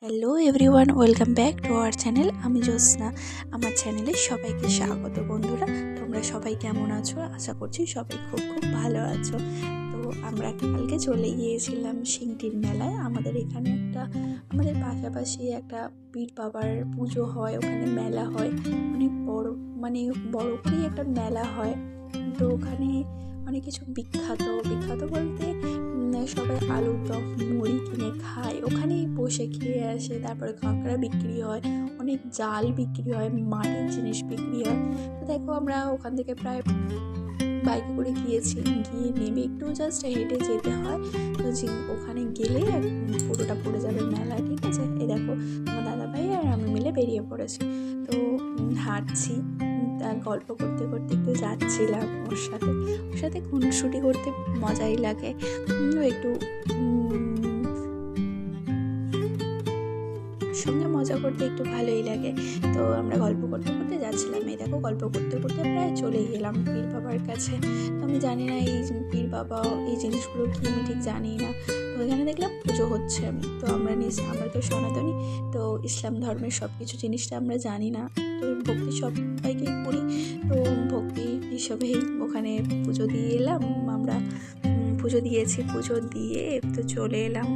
Hello everyone, welcome back to our channel. আমি জ্যোৎস্না। আমার চ্যানেলে সবাইকে স্বাগত। বন্ধুরা, তোমরা সবাই কেমন আছো? আশা করছি সবাই খুব খুব ভালো আছো। তো আমরা কালকে চলে গিয়েছিলাম সিংটির মেলায়। আমাদের পাশাপাশি একটা পীর বাবার পুজো হয়, ওখানে মেলা হয়, অনেক বড়, মানে বড় করেই একটা মেলা হয়। তো ওখানে অনেক কিছু বিখ্যাত বিখ্যাত বলতে সবাই আলুর দম মুড়ি কিনে খায়, ওখানেই বসে খেয়ে আসে। তারপরে কাঁকড়া বিক্রি হয়, অনেক জাল বিক্রি হয়, মাটির জিনিস বিক্রি হয়। তো দেখো, আমরা ওখান থেকে প্রায় বাইকে করে গিয়েছি, গিয়ে নেমে একটু জাস্ট হেঁটে যেতে হয়। তো ওখানে গেলে পুরোটা পড়ে যাবে মেলা, ঠিক আছে। এই দেখো, আমার দাদাভাই আর আমি মিলে বেরিয়ে পড়েছি। তো হাঁটছি, তার গল্প করতে করতে একটু যাচ্ছিলাম ওর সাথে খুনসুটি করতে মজাই লাগে। একটু সঙ্গে মজা করতে একটু ভালোই লাগে। তো আমরা গল্প করতে করতে যাচ্ছিলাম। এই দেখো, গল্প করতে করতে প্রায় চলে গেলাম পীর বাবার কাছে। তো আমি জানি না এই পীর বাবা এই জিনিসগুলো কি, আমি ঠিক জানি না। তো এখানে দেখলাম পুজো হচ্ছে। তো আমরা তো সনাতনী, তো ইসলাম ধর্মের সব কিছু জিনিসটা আমরা জানি না। তো ভক্তি সবাইকেই করি, তো ভক্তি হিসাবেই ওখানে পুজো দিয়ে এলাম আমরা। পুজো দিয়েছি, পুজো দিয়ে তো চলে এলাম,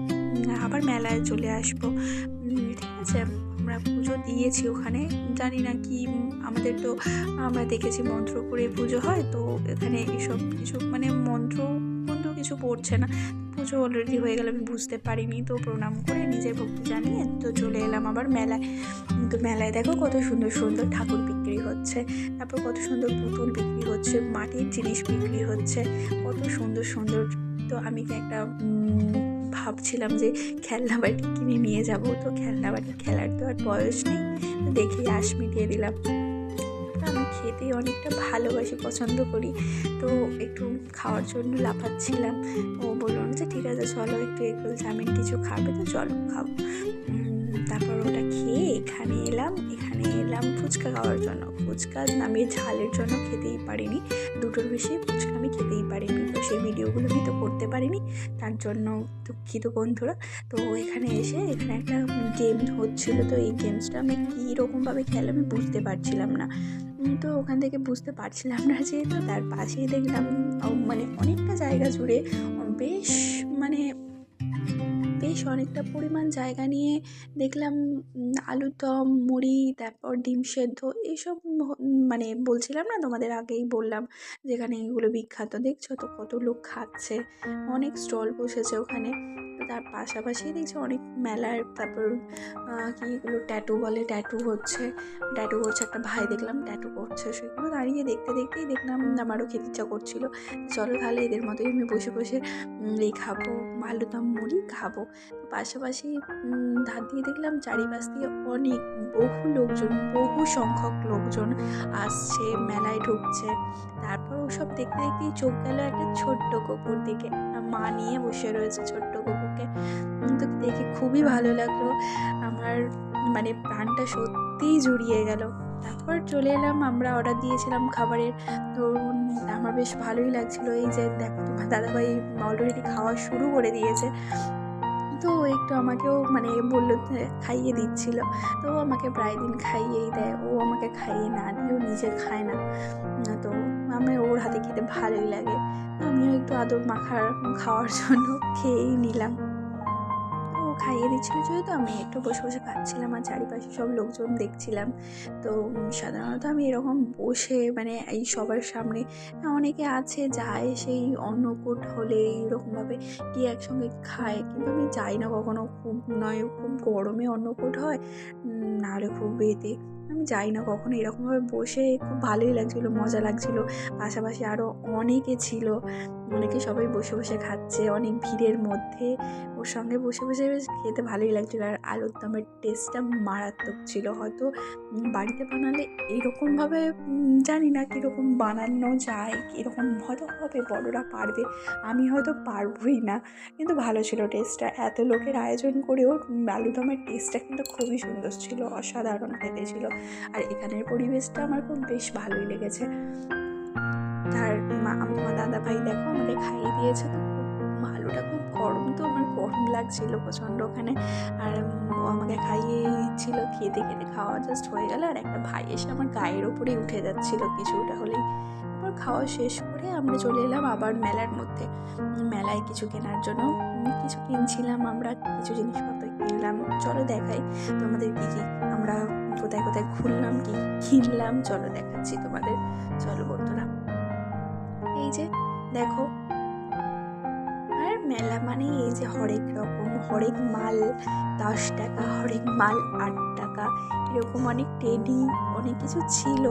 আবার মেলায় চলে আসবো, ঠিক আছে। আমরা পুজো দিয়েছি ওখানে, জানি না কি, আমরা দেখেছি মন্ত্র করে পুজো হয়। তো এখানে এসব কিছু মানে মন্ত্র কিছু পড়ছে না, পুজো অলরেডি হয়ে গেল, আমি বুঝতে পারিনি। তো প্রণাম করে নিজের ভক্তি জানিয়ে তো চলে এলাম আবার মেলায়। তো মেলায় দেখো কত সুন্দর সুন্দর ঠাকুর বিক্রি হচ্ছে, তারপর কত সুন্দর পুতুল বিক্রি হচ্ছে, মাটির জিনিস বিক্রি হচ্ছে, কত সুন্দর সুন্দর। তো আমি একটা ভাবছিলাম যে খেলনা বাটি কিনে নিয়ে যাব। তো খেলনা বাটি খেলার তো আর বয়স নেই, তো দেখেই আশ মিটিয়ে দিলাম। আমি খেতে অনেকটা ভালোবাসি, পছন্দ করি। তো একটু খাওয়ার জন্য লাফাচ্ছিলাম। ও বলল যে ঠিক আছে চলো, একটু এগরোল চাউমিন কিছু খাবে তো চলো খাও। তারপর ওটা খেয়ে এখানে এলাম ফুচকা খাওয়ার জন্য। ফুচকা আমি ঝালের জন্য খেতেই পারিনি, দুটোর বেশি ফুচকা আমি খেতেই পারিনি। তো সেই ভিডিওগুলো আমি তো করতে পারিনি, তার জন্য দুঃখিত বন্ধুরা। তো এখানে একটা গেম হচ্ছিল। তো এই গেমসটা আমি কীরকমভাবে খেলে আমি বুঝতে পারছিলাম না। তো ওখান থেকে বুঝতে পারছিলাম না, যেহেতু তার পাশেই দেখলাম মানে অনেকটা জায়গা জুড়ে বেশ মানে বেশ অনেকটা পরিমাণ জায়গা নিয়ে দেখলাম আলুর দম মুড়ি, তারপর ডিম সেদ্ধ, এইসব মানে বলছিলাম না তোমাদের, আগেই বললাম যেখানে এগুলো বিখ্যাত। দেখছো তো কত লোক খাচ্ছে, অনেক স্টল বসেছে ওখানে। তো তার পাশাপাশি দেখছি অনেক মেলার, তারপর কি এগুলো ট্যাটু বলে, ট্যাটু করছে একটা ভাই দেখলাম ট্যাটু করছে। সেগুলো দাঁড়িয়ে দেখতে দেখতেই দেখলাম আমারও খেতে ইচ্ছা করছিল। চলো তাহলে এদের মতোই আমি বসে বসে এই খাবো, আলুর দম মুড়ি খাবো। পাশাপাশি ধার দিয়ে দেখলাম চারিপাশ দিয়ে বহু সংখ্যক লোকজন আসছে, মেলায় ঢুকছে। তারপর ওসব দেখতে দেখতেই চোখ গেল একটা ছোট্ট কুকুর দিকে, মা নিয়ে বসে রয়েছে ছোট্ট কুকুরকে। তো দেখে খুবই ভালো লাগলো আমার, মানে প্রাণটা সত্যিই জুড়িয়ে গেল। তারপর চলে এলাম, আমরা অর্ডার দিয়েছিলাম খাবারের। তো আমার বেশ ভালোই লাগছিল। এই যে দেখো, তোমার দাদাভাই অলরেডি খাওয়া শুরু করে দিয়েছে। তো একটু আমাকেও মানে বললো, খাইয়ে দিচ্ছিল। তো আমাকে প্রায় দিন খাইয়েই দেয়, ও আমাকে খাইয়ে না দিয়েও নিজে খায় না। তো আমি ওর হাতে খেতে ভালোই লাগে, আমিও একটু আদর খাওয়ার জন্য খেয়েই নিলাম। ও খাইয়ে দিচ্ছিলো যেহেতু আমি একটু বসে বসে খাচ্ছিলাম, আর চারিপাশে সব লোকজন দেখছিলাম। তো সাধারণত আমি এরকম বসে মানে এই সবার সামনে, অনেকে আছে যায় সেই অন্নকূট হলে এরকমভাবে গিয়ে একসঙ্গে খায়, কিন্তু আমি যাই না কখনো। খুব গরমে অন্নকূট হয়, নাহলে খুব এতে আমি যাই না কখনো। এরকমভাবে বসে খুব ভালোই লাগছিলো, মজা লাগছিলো। পাশাপাশি আরও অনেকে সবাই বসে বসে খাচ্ছে অনেক ভিড়ের মধ্যে। ওর সঙ্গে বসে বসে বেশ খেতে ভালোই লাগছিলো। আর আলুর দমের টেস্টটা মারাত্মক ছিল। হয়তো বাড়িতে বানালে এরকমভাবে জানি না কীরকম বানানো যায়, কীরকম হয়তো হবে, বড়রা পারবে, আমি হয়তো পারবই না। কিন্তু ভালো ছিল টেস্টটা। এত লোকের আয়োজন করেও আলুর দমের টেস্টটা কিন্তু খুবই সুন্দর ছিল, অসাধারণ খেতে ছিল। আর এখানের পরিবেশটা আমার খুব বেশ ভালোই লেগেছে। আর আমার দাদাভাই দেখো আমাকে খাইয়ে দিয়েছে। তো আলুটা খুব গরম, তো আমার গরম লাগছিল প্রচণ্ড ওখানে। আর ও আমাকে ছিল, খেতে খেতে খাওয়া জাস্ট হয়ে গেল, আর একটা ভাই এসে আমার গায়ের ওপরেই উঠে যাচ্ছিল কিছুটা হলেই। তারপর খাওয়া শেষ করে আমরা চলে এলাম আবার মেলার মধ্যে, মেলায় কিছু কেনার জন্য। কিছু কিনছিলাম আমরা, কিছু জিনিসপত্র কিনলাম। চলো দেখাই তোমাদের কি কি আমরা কোথায় কোথায় ঘুরলাম, কি কিনলাম, চলো দেখাচ্ছি তোমাদের। চলো বন্ধুরা, এই যে দেখো, আর মেলা মানে এই যে হরেক রকম, হরেক মাল 10 টাকা, হরেক মাল 8 টাকা, এরকম অনেক টেডি অনেক কিছু ছিল।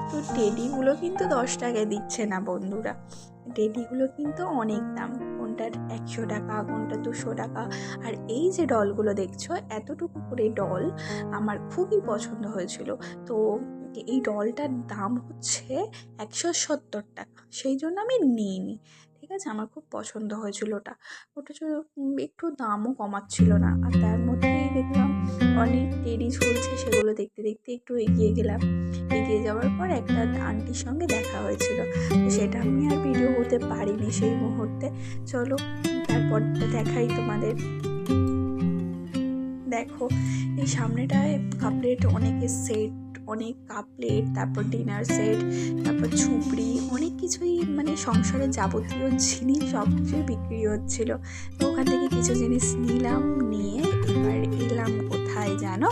তো টেডিগুলো কিন্তু 10 টাকায় দিচ্ছে না বন্ধুরা, টেডিগুলো কিন্তু অনেক দাম, কোনটার 100 টাকা, কোনটা 200 টাকা। আর এই যে ডলগুলো দেখছো, এতটুকু করে ডল আমার খুবই পছন্দ হয়েছিল। তো এই ডলটার দাম হচ্ছে 170 টাকা, সেই জন্য আমি নিইনি। ঠিক আছে, আমার খুব পছন্দ হয়েছিল ওটা। একটু দামও কমাচ্ছিল না। আর তার মধ্যেই দেখলাম অনেক টেডি ঝুলছে, সেগুলো দেখতে দেখতে একটু এগিয়ে গেলাম। এগিয়ে যাওয়ার পর একটা আন্টির সঙ্গে দেখা হয়েছিল, তো সেটা আমি আর ভিডিও হতে পারিনি সেই মুহূর্তে। চলো তারপরটা দেখাই তোমাদের। দেখো এই সামনেটায় কাপলেট, অনেকের সেট, অনেক কাপলেট, তারপর ডিনার সেট, তারপর ঝুপড়ি, অনেক কিছুই মানে সংসারের যাবতীয় জিনিস সব কিছুই বিক্রি হচ্ছিল। তো ওখান থেকে কিছু জিনিস নিলাম, নিয়ে এবার এলাম কোথায় জানো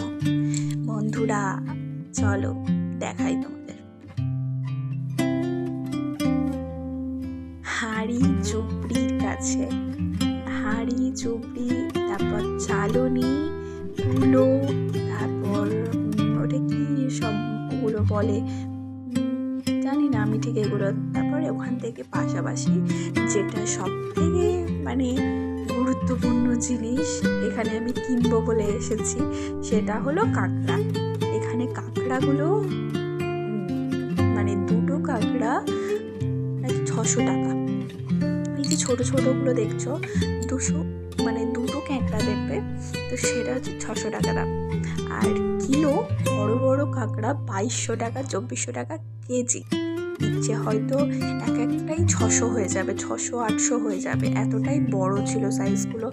বন্ধুরা, চলো দেখাই তোমাদের। হাঁড়ি ঝুপড়ির কাছে, হাঁড়ি ঝুপড়ি, তারপর চালনি, তুলো, তারপর ওটা কি সব ওগুলো বলে জানি না আমি ঠিক এগুলো। তারপরে ওখান থেকে পাশাপাশি যেটা সব থেকে মানে গুরুত্বপূর্ণ জিনিস এখানে আমি কিনবো বলে এসেছি, সেটা হলো কাঁকড়া। এখানে কাঁকড়াগুলো মানে দুটো কাঁকড়া 600 টাকা। এই যে ছোটো ছোটোগুলো দেখছো 200, মানে দুটো কাঁকড়া দেখবে, তো সেটা হচ্ছে 600 টাকা দাম। আর কিলো বড় বড় কাঁকড়া 2200 টাকা, 2400 টাকা কেজি দিচ্ছে। হয়তো এক একটাই 600 হয়ে যাবে, 600-800 হয়ে যাবে, এতটাই বড় ছিল সাইজগুলো।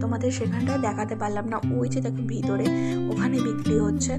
তোমাদের সেখানটায় দেখাতে পারলাম না। ওই যে দেখো ভিতরে ওখানে বিক্রি হচ্ছে।